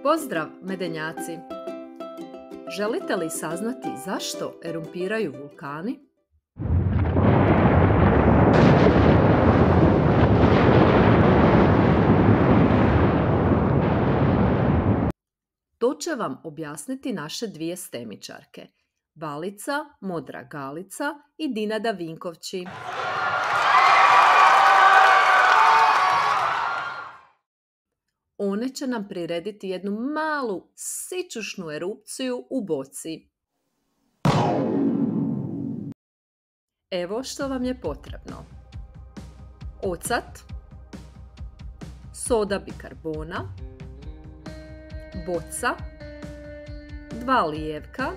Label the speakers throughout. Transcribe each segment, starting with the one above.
Speaker 1: Pozdrav, medenjaci! Želite li saznati zašto erumpiraju vulkani? To će vam objasniti naše dvije stemičarke, Balica, Modra Galica i Dinada Vinkovći. One će nam prirediti jednu malu, sičušnu erupciju u boci. Evo što vam je potrebno. Ocat, soda bikarbona, boca, 2 lijevka,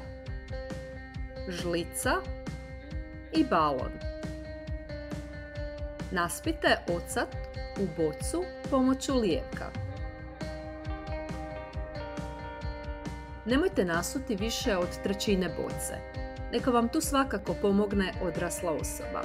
Speaker 1: žlica i balon. Naspite ocat u bocu pomoću lijevka. Nemojte nasuti više od 1/3 boce. Neka vam tu svakako pomogne odrasla osoba.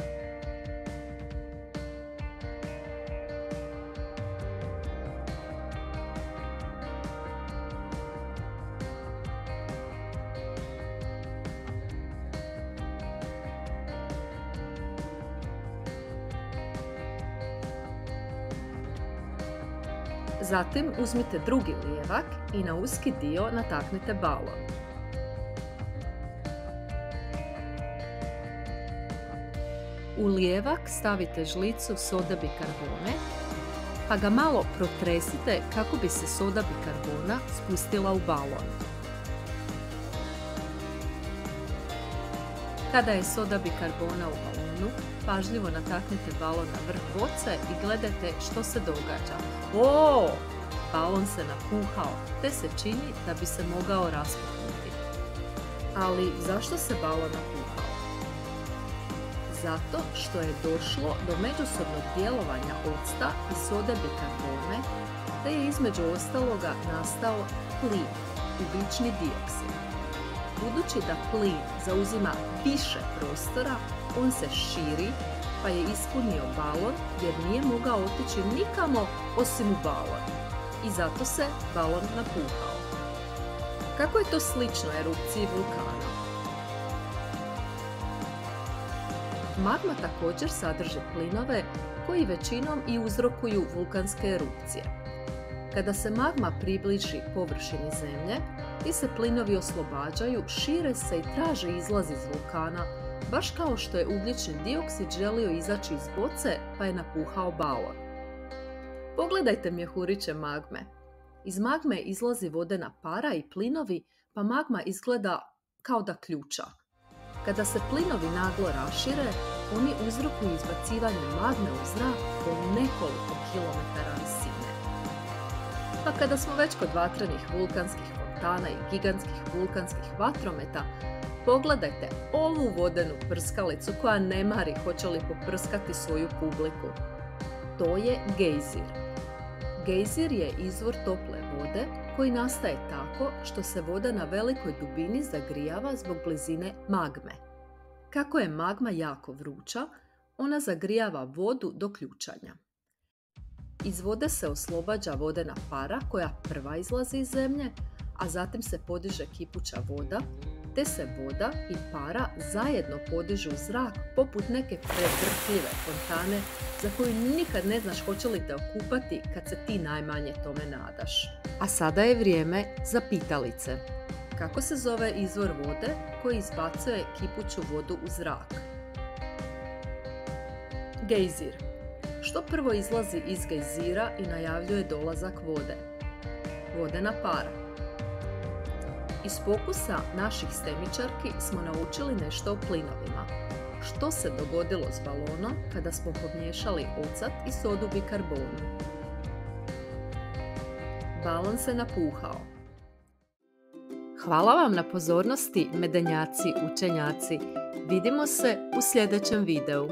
Speaker 1: Zatim uzmite drugi lijevak i na uski dio nataknite balon. U lijevak stavite žlicu soda bikarbone, pa ga malo protresite kako bi se soda bikarbona spustila u balon. Kada je soda bikarbona u balonu, pažljivo nataknite balon na vrh boce i gledajte što se događa. O! Balon se napuhao, te se čini da bi se mogao raspuhnuti. Ali zašto se balon napuhao? Zato što je došlo do međusobnog djelovanja octa i sode bikarbone, te je između ostaloga nastao plin, ugljični dioksid. Budući da plin zauzima više prostora, on se širi, pa je ispunio balon jer nije mogao otići nikamo osim u balon. I zato se balon napuhao. Kako je to slično erupciji vulkana? Magma također sadrži plinove koji većinom i uzrokuju vulkanske erupcije. Kada se magma približi površini zemlje, ti se plinovi oslobađaju, šire se i traže izlaz iz vulkana, baš kao što je ugljični dioksid želio izaći iz boce pa je napuhao balon. Pogledajte mjehuriće magme. Iz magme izlazi vodena para i plinovi, pa magma izgleda kao da ključa. Kada se plinovi naglo rašire, oni uzrokuju izbacivanje magme u zrak po nekoliko kilometara visine. Pa kada smo već kod vatrenih vulkanskih fontana i gigantskih vulkanskih vatrometa, pogledajte ovu vodenu prskalicu koja ne mari hoće li poprskati svoju publiku. To je gejzir. Gejzir je izvor tople vode koji nastaje tako što se voda na velikoj dubini zagrijava zbog blizine magme. Kako je magma jako vruća, ona zagrijava vodu do ključanja. Iz vode se oslobađa vodena para koja prva izlazi iz zemlje, a zatim se podiže kipuća voda, te se voda i para zajedno podižu u zrak poput neke prevrtljive fontane za koju nikad ne znaš hoće li te okupati kad se ti najmanje tome nadaš. A sada je vrijeme za pitalice. Kako se zove izvor vode koji izbacuje kipuću vodu u zrak? Gejzir. Što prvo izlazi iz gejzira i najavljuje dolazak vode? Vodena para. Iz pokusa naših stemičarki smo naučili nešto o plinovima. Što se dogodilo s balonom kada smo pomiješali ocat i sodu bikarbonu? Balon se napuhao. Hvala vam na pozornosti, medenjaci, učenjaci. Vidimo se u sljedećem videu.